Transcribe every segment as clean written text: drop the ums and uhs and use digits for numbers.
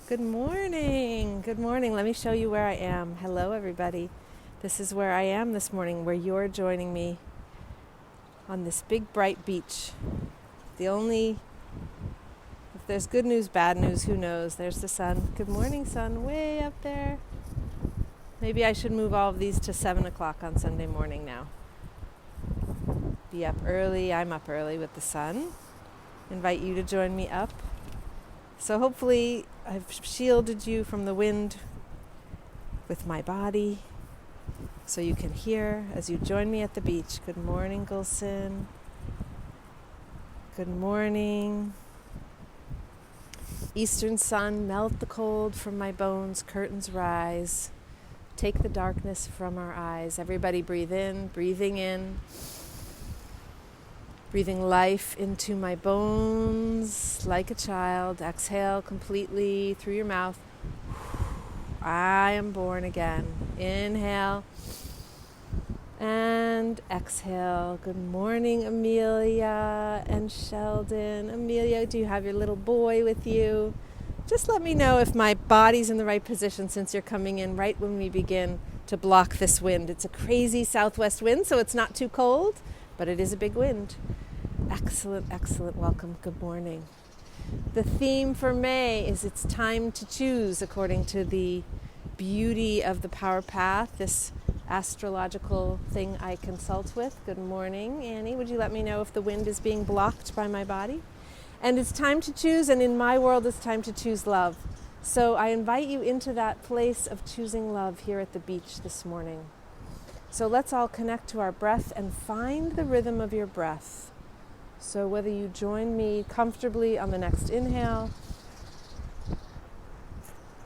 Good morning. Good morning. Let me show you where I am. Hello, everybody. This is where I am this morning, where you're joining me on this big, bright beach. If there's good news, bad news, who knows? There's the sun. Good morning, sun, way up there. Maybe I should move all of these to 7 o'clock on Sunday morning now. Be up early. I'm up early with the sun. Invite you to join me up. So hopefully I've shielded you from the wind with my body so you can hear as you join me at the beach. Good morning, Gulson. Good morning. Eastern sun, melt the cold from my bones, curtains rise. Take the darkness from our eyes. Everybody breathe in, breathing in. Breathing life into my bones like a child. Exhale completely through your mouth. I am born again. Inhale and exhale. Good morning, Amelia and Sheldon. Amelia, do you have your little boy with you? Just let me know if my body's in the right position since you're coming in right when we begin to block this wind. It's a crazy southwest wind, so it's not too cold, but it is a big wind. Excellent, excellent. Welcome. Good morning. The theme for May is it's time to choose according to the beauty of the Power Path, this astrological thing I consult with. Good morning, Annie. Would you let me know if the wind is being blocked by my body? And it's time to choose, and in my world it's time to choose love. So I invite you into that place of choosing love here at the beach this morning. So let's all connect to our breath and find the rhythm of your breath. So whether you join me comfortably on the next inhale,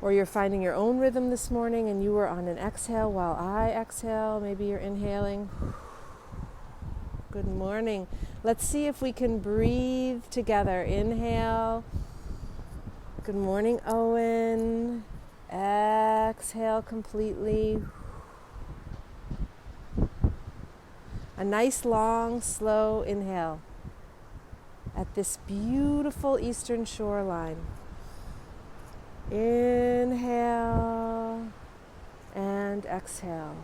or you're finding your own rhythm this morning and you are on an exhale while I exhale, maybe you're inhaling. Good morning. Let's see if we can breathe together. Inhale. Good morning, Owen. Exhale completely. A nice, long, slow inhale at this beautiful eastern shoreline. Inhale and exhale.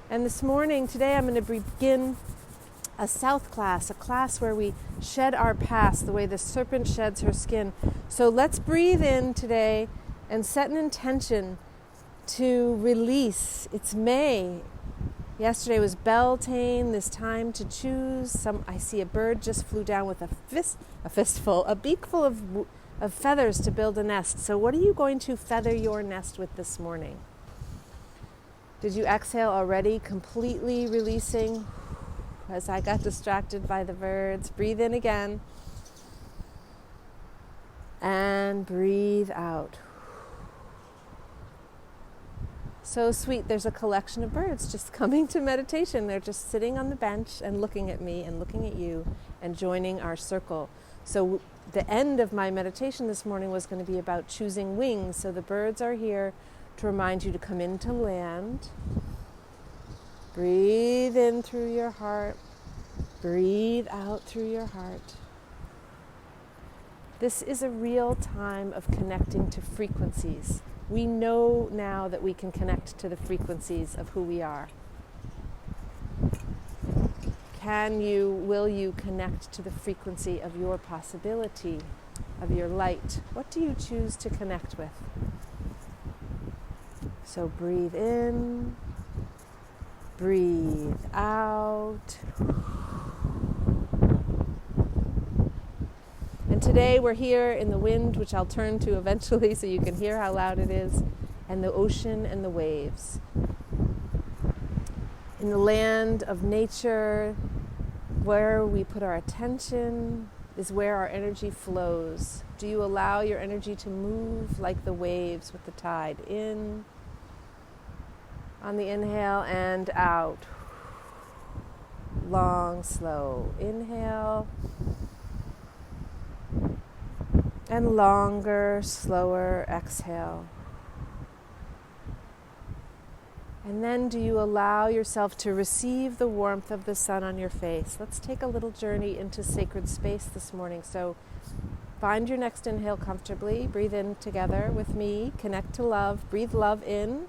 And today I'm going to begin a south class, a class where we shed our past the way the serpent sheds her skin. So let's breathe in today and set an intention to release. It's May. Yesterday was Beltane, this time to choose. I see a bird just flew down with a beakful of feathers to build a nest. So what are you going to feather your nest with this morning? Did you exhale already, completely releasing as I got distracted by the birds? Breathe in again and breathe out. So sweet, there's a collection of birds just coming to meditation. They're just sitting on the bench and looking at me and looking at you and joining our circle. So the end of my meditation this morning was going to be about choosing wings. So the birds are here to remind you to come into land. Breathe in through your heart. Breathe out through your heart. This is a real time of connecting to frequencies. We know now that we can connect to the frequencies of who we are. Will you connect to the frequency of your possibility, of your light? What do you choose to connect with? So breathe in, breathe out. And today we're here in the wind, which I'll turn to eventually so you can hear how loud it is, and the ocean and the waves. In the land of nature, where we put our attention is where our energy flows. Do you allow your energy to move like the waves with the tide? In on the inhale and out. Long, slow inhale. And longer, slower exhale. And then do you allow yourself to receive the warmth of the sun on your face? Let's take a little journey into sacred space this morning. So Find your next inhale comfortably. Breathe in together with me. Connect to love. Breathe love in.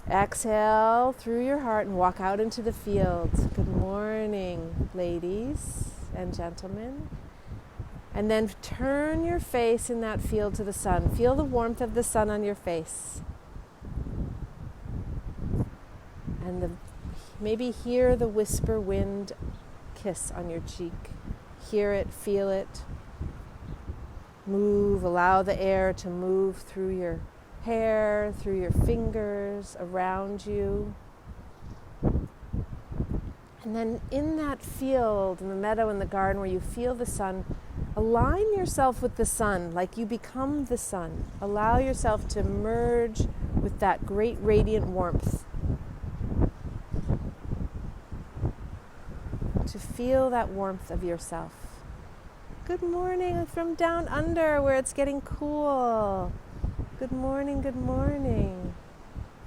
Exhale through your heart and walk out into the field. Good morning, ladies and gentlemen. And then turn your face in that field to the sun. Feel the warmth of the sun on your face. And maybe hear the whisper wind kiss on your cheek. Hear it, feel it. Move, allow the air to move through your hair, through your fingers, around you. And then in that field, in the meadow, in the garden where you feel the sun, align yourself with the sun like you become the sun. Allow yourself to merge with that great radiant warmth. To feel that warmth of yourself. Good morning from down under where it's getting cool. Good morning, good morning.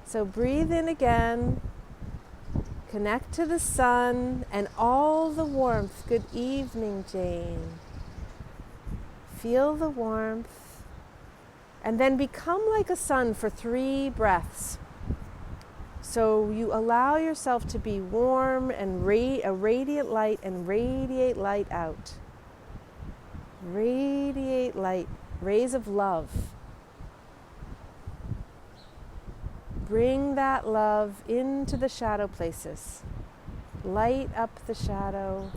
So breathe in again. Connect to the sun and all the warmth. Good evening, Jane. Feel the warmth. And then become like a sun for 3 breaths. So you allow yourself to be warm and a radiant light and radiate light out. Radiate light, rays of love. Bring that love into the shadow places. Light up the shadow.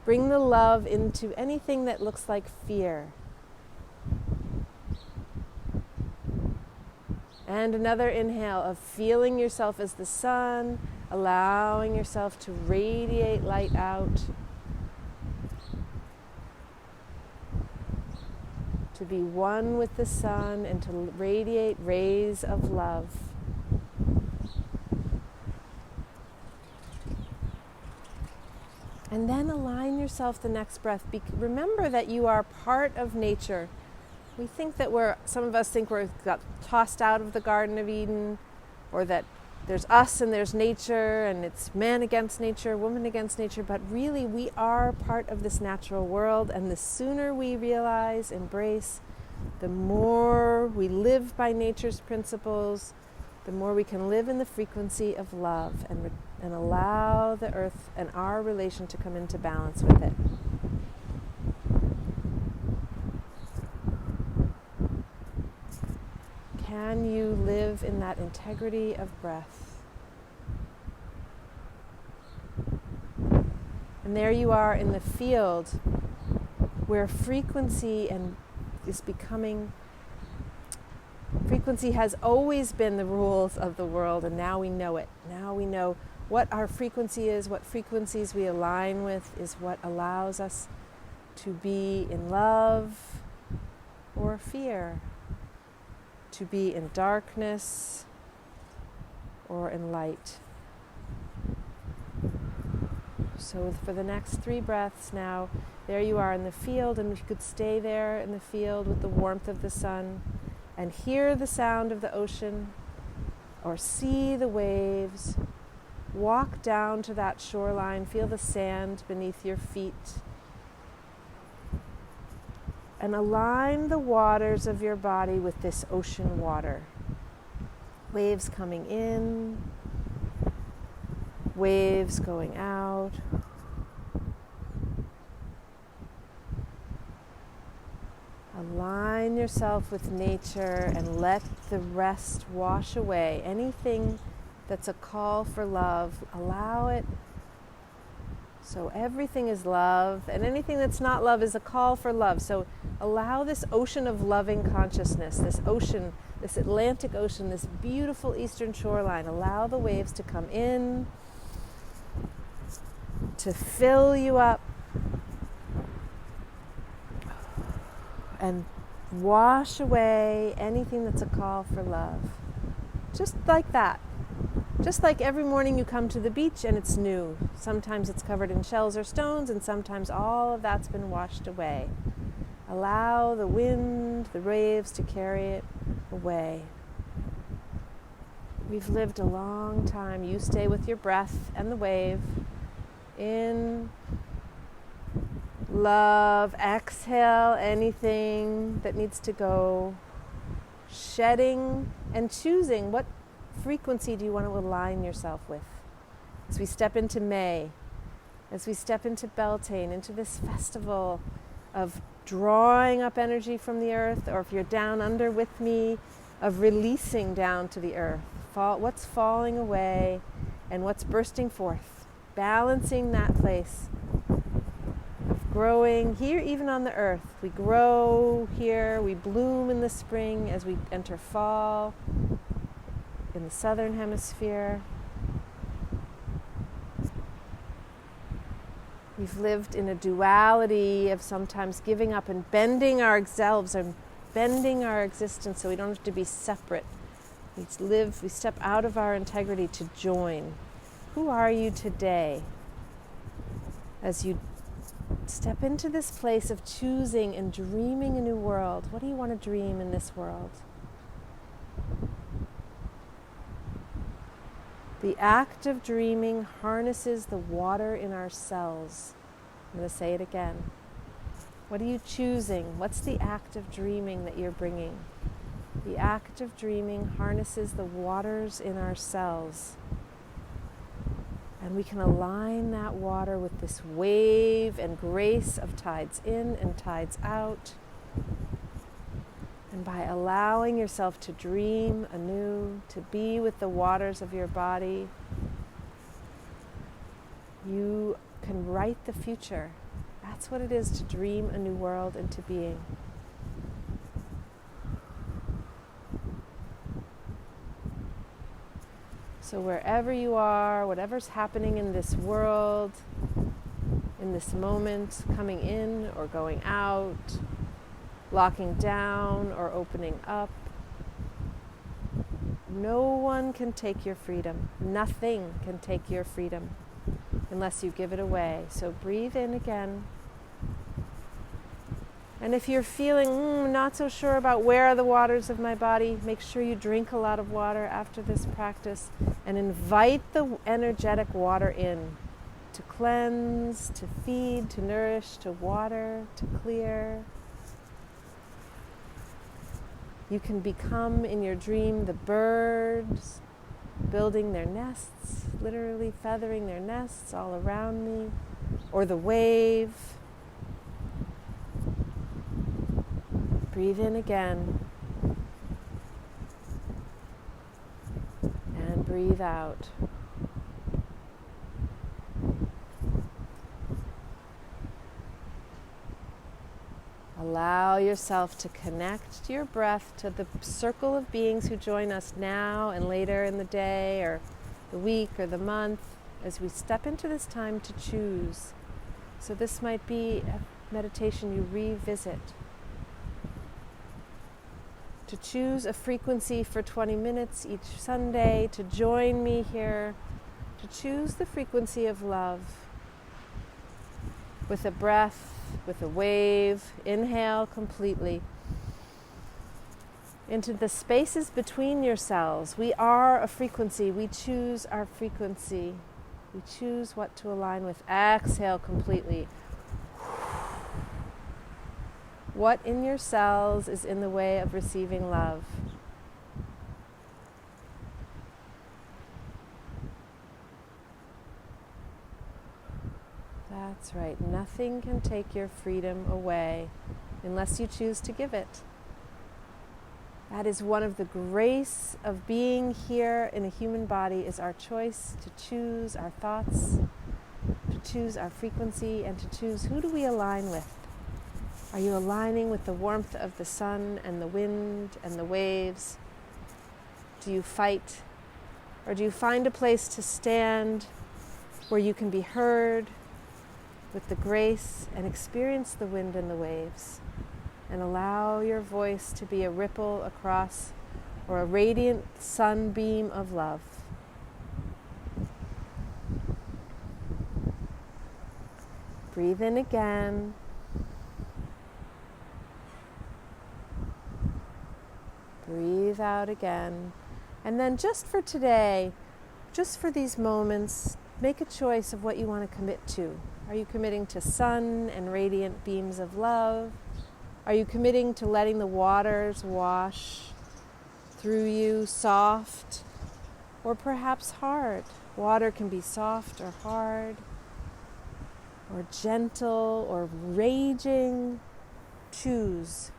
Bring the love into anything that looks like fear. And another inhale of feeling yourself as the sun, allowing yourself to radiate light out, to be one with the sun and to radiate rays of love. And then align yourself the next breath. Remember that you are part of nature. We think that some of us think we got tossed out of the Garden of Eden, or that there's us and there's nature, and it's man against nature, woman against nature, but really we are part of this natural world, and the sooner we realize, embrace, the more we live by nature's principles, the more we can live in the frequency of love and allow the earth and our relation to come into balance with it. Can you live in that integrity of breath? And there you are in the field where frequency has always been the rules of the world, and now we know it. Now we know what our frequency is, what frequencies we align with is what allows us to be in love or fear, to be in darkness or in light. So for the next 3 breaths now, there you are in the field, and you could stay there in the field with the warmth of the sun and hear the sound of the ocean or see the waves. Walk down to that shoreline, feel the sand beneath your feet, and align the waters of your body with this ocean water. Waves coming in, waves going out. Align yourself with nature and let the rest wash away. Anything that's a call for love, allow it. So everything is love, and anything that's not love is a call for love. So allow this ocean of loving consciousness, this ocean, this Atlantic Ocean, this beautiful eastern shoreline, allow the waves to come in, to fill you up, and wash away anything that's a call for love. Just like that. Just like every morning you come to the beach and it's new. Sometimes it's covered in shells or stones, and sometimes all of that's been washed away. Allow the wind, the waves to carry it away. We've lived a long time. You stay with your breath and the wave. In love. Exhale anything that needs to go. Shedding and choosing what frequency do you want to align yourself with. As we step into May, as we step into Beltane, into this festival of drawing up energy from the earth, or if you're down under with me, of releasing down to the earth. What's falling away and what's bursting forth. Balancing that place of growing here, even on the earth. We grow here, we bloom in the spring as we enter fall in the southern hemisphere. We've lived in a duality of sometimes giving up and bending ourselves and bending our existence so we don't have to be separate. We step out of our integrity to join. Who are you today? As you step into this place of choosing and dreaming a new world, what do you want to dream in this world? The act of dreaming harnesses the water in our cells. I'm going to say it again. What are you choosing? What's the act of dreaming that you're bringing? The act of dreaming harnesses the waters in our cells. And we can align that water with this wave and grace of tides in and tides out. And by allowing yourself to dream anew, to be with the waters of your body, you can write the future. That's what it is to dream a new world into being. So wherever you are, whatever's happening in this world, in this moment, coming in or going out, locking down or opening up, no one can take your freedom. Nothing can take your freedom unless you give it away. So breathe in again. And if you're feeling not so sure about where are the waters of my body, make sure you drink a lot of water after this practice and invite the energetic water in to cleanse, to feed, to nourish, to water, to clear. You can become in your dream the birds building their nests, literally feathering their nests all around me, or the wave. Breathe in again and breathe out. Allow yourself to connect to your breath, to the circle of beings who join us now and later in the day or the week or the month as we step into this time to choose. So this might be a meditation you revisit. To choose a frequency for 20 minutes each Sunday, to join me here, to choose the frequency of love. With a breath, with a wave, inhale completely into the spaces between your cells. We are a frequency. We choose our frequency. We choose what to align with. Exhale completely. What in your cells is in the way of receiving love? That's right. Nothing can take your freedom away unless you choose to give it. That is one of the grace of being here in a human body, is our choice to choose our thoughts, to choose our frequency, and to choose who do we align with. Are you aligning with the warmth of the sun and the wind and the waves? Do you fight? Or do you find a place to stand where you can be heard with the grace and experience the wind and the waves, and allow your voice to be a ripple across or a radiant sunbeam of love? Breathe in again. Breathe out again. And then just for today, just for these moments, make a choice of what you want to commit to. Are you committing to sun and radiant beams of love? Are you committing to letting the waters wash through you, soft or perhaps hard? Water can be soft or hard, or gentle or raging. Choose.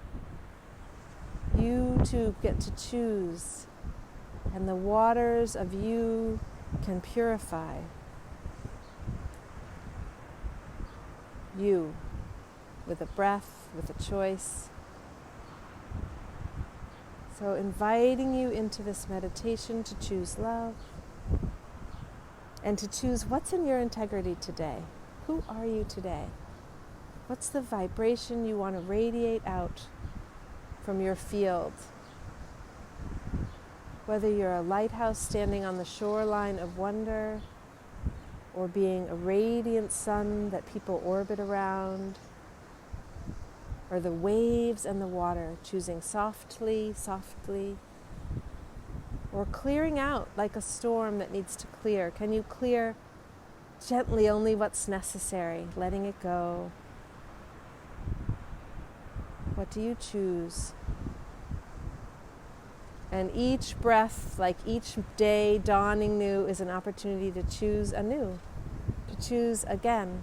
You too get to choose, and the waters of you can purify you with a breath, with a choice. So inviting you into this meditation to choose love and to choose what's in your integrity today. Who are you today? What's the vibration you want to radiate out from your field? Whether you're a lighthouse standing on the shoreline of wonder, or being a radiant sun that people orbit around, or the waves and the water, choosing softly, softly, or clearing out like a storm that needs to clear. Can you clear gently only what's necessary, letting it go? What do you choose? And each breath, like each day dawning new, is an opportunity to choose anew, to choose again,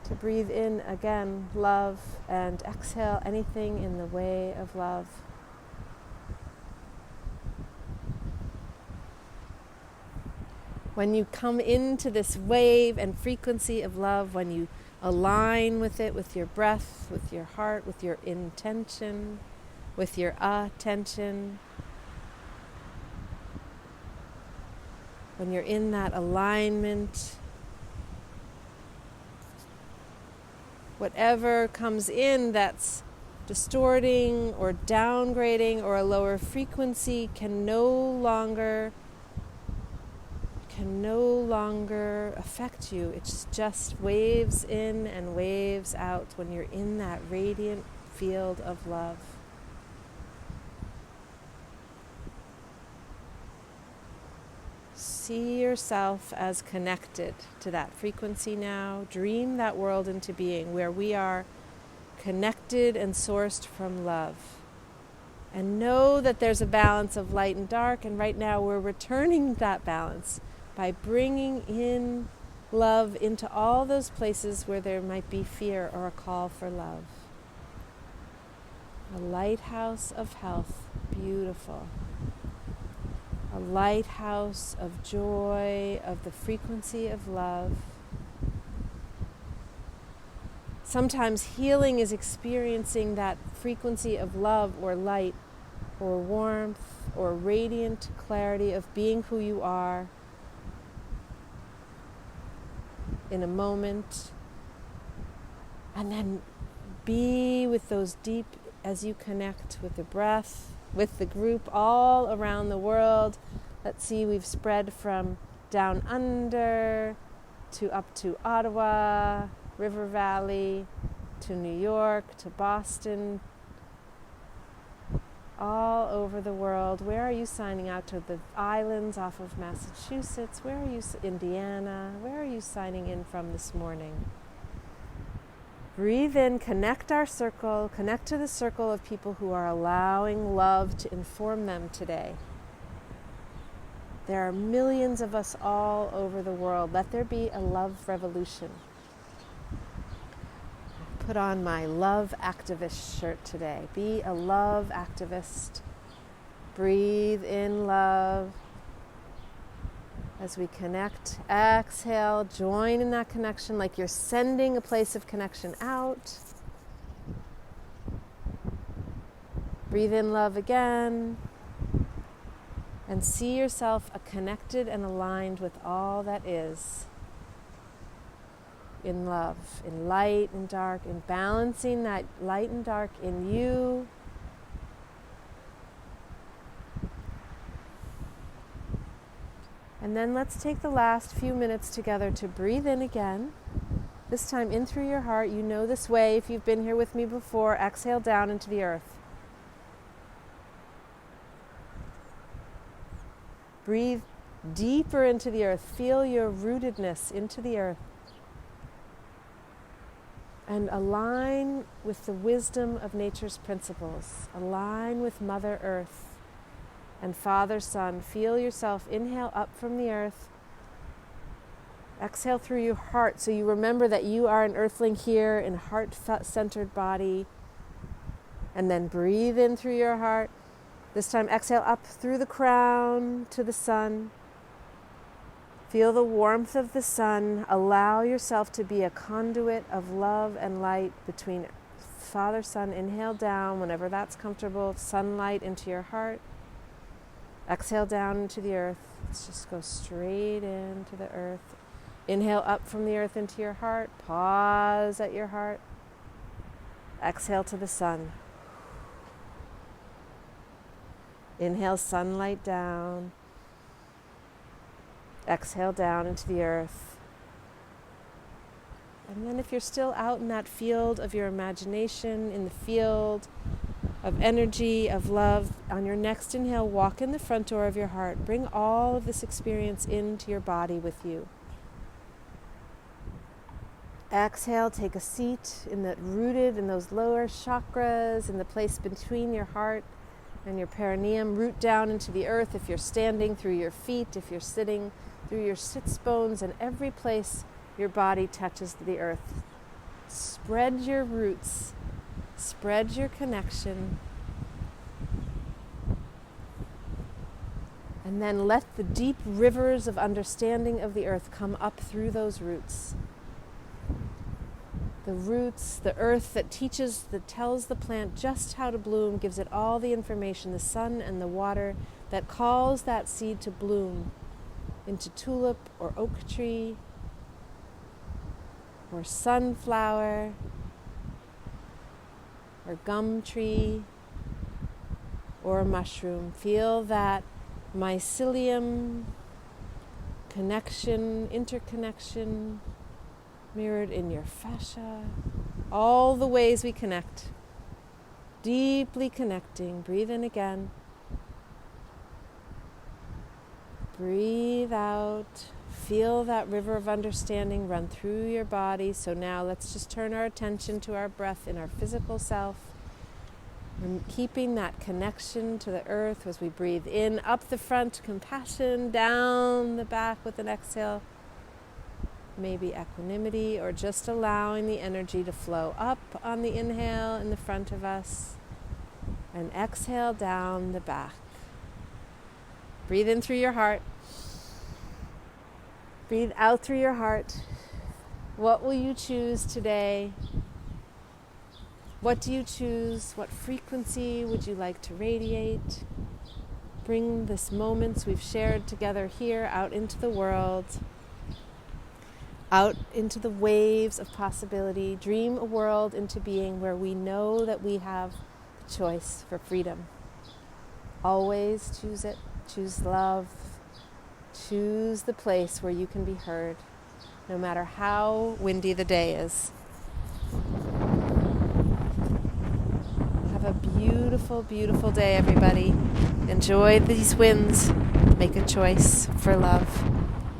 to breathe in again love and exhale anything in the way of love. When you come into this wave and frequency of love, when you align with it, with your breath, with your heart, with your intention, with your attention, when you're in that alignment, whatever comes in that's distorting or downgrading or a lower frequency can no longer affect you. It's just waves in and waves out when you're in that radiant field of love. See yourself as connected to that frequency now. Dream that world into being where we are connected and sourced from love. And know that there's a balance of light and dark, and right now we're returning that balance by bringing in love into all those places where there might be fear or a call for love. A lighthouse of health, beautiful. A lighthouse of joy, of the frequency of love. Sometimes healing is experiencing that frequency of love or light or warmth or radiant clarity of being who you are in a moment. And then be with those deep, as you connect with the breath, with the group all around the world. Let's see, we've spread from down under to up to Ottawa, River Valley, to New York, to Boston, all over the world. Where are you signing out to? The islands off of Massachusetts? Where are you? Indiana? Where are you signing in from this morning? Breathe in, connect our circle, connect to the circle of people who are allowing love to inform them today. There are millions of us all over the world. Let there be a love revolution. Put on my love activist shirt today. Be a love activist. Breathe in love. As we connect, exhale, join in that connection like you're sending a place of connection out. Breathe in love again. And see yourself connected and aligned with all that is. In love, in light and dark, in balancing that light and dark in you. And then let's take the last few minutes together to breathe in again. This time in through your heart. You know this way if you've been here with me before. Exhale down into the earth. Breathe deeper into the earth. Feel your rootedness into the earth. And align with the wisdom of nature's principles. Align with Mother Earth and Father Sun. Feel yourself inhale up from the earth. Exhale through your heart, so you remember that you are an earthling here in a heart-centered body. And then breathe in through your heart. This time exhale up through the crown to the sun. Feel the warmth of the sun. Allow yourself to be a conduit of love and light between Father, Sun. Inhale down whenever that's comfortable. Sunlight into your heart. Exhale down into the earth. Let's just go straight into the earth. Inhale up from the earth into your heart. Pause at your heart. Exhale to the sun. Inhale sunlight down. Exhale down into the earth. And then if you're still out in that field of your imagination, in the field of energy, of love, on your next inhale, walk in the front door of your heart. Bring all of this experience into your body with you. Exhale, take a seat rooted in those lower chakras, in the place between your heart and your perineum. Root down into the earth if you're standing, through your feet, if you're sitting, through your sits bones, and every place your body touches the earth. Spread your roots, spread your connection, and then let the deep rivers of understanding of the earth come up through those roots. The roots, the earth that tells the plant just how to bloom, gives it all the information, the sun and the water that calls that seed to bloom into tulip or oak tree or sunflower or gum tree or a mushroom. Feel that mycelium connection, interconnection, mirrored in your fascia, all the ways we connect, deeply connecting. Breathe in again. Breathe out. Feel that river of understanding run through your body. So now let's just turn our attention to our breath in our physical self, and keeping that connection to the earth as we breathe in, up the front, compassion, down the back with an exhale. Maybe equanimity, or just allowing the energy to flow up on the inhale in the front of us, and exhale down the back. Breathe in through your heart. Breathe out through your heart. What will you choose today? What do you choose? What frequency would you like to radiate? Bring this moments we've shared together here out into the world, out into the waves of possibility. Dream a world into being where we know that we have the choice for freedom. Always choose it. Choose love. Choose the place where you can be heard, no matter how windy the day is. Have a beautiful, beautiful day, everybody. Enjoy these winds. Make a choice for love.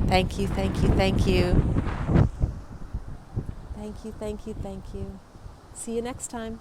Thank you, thank you, thank you. Thank you, thank you, thank you. See you next time.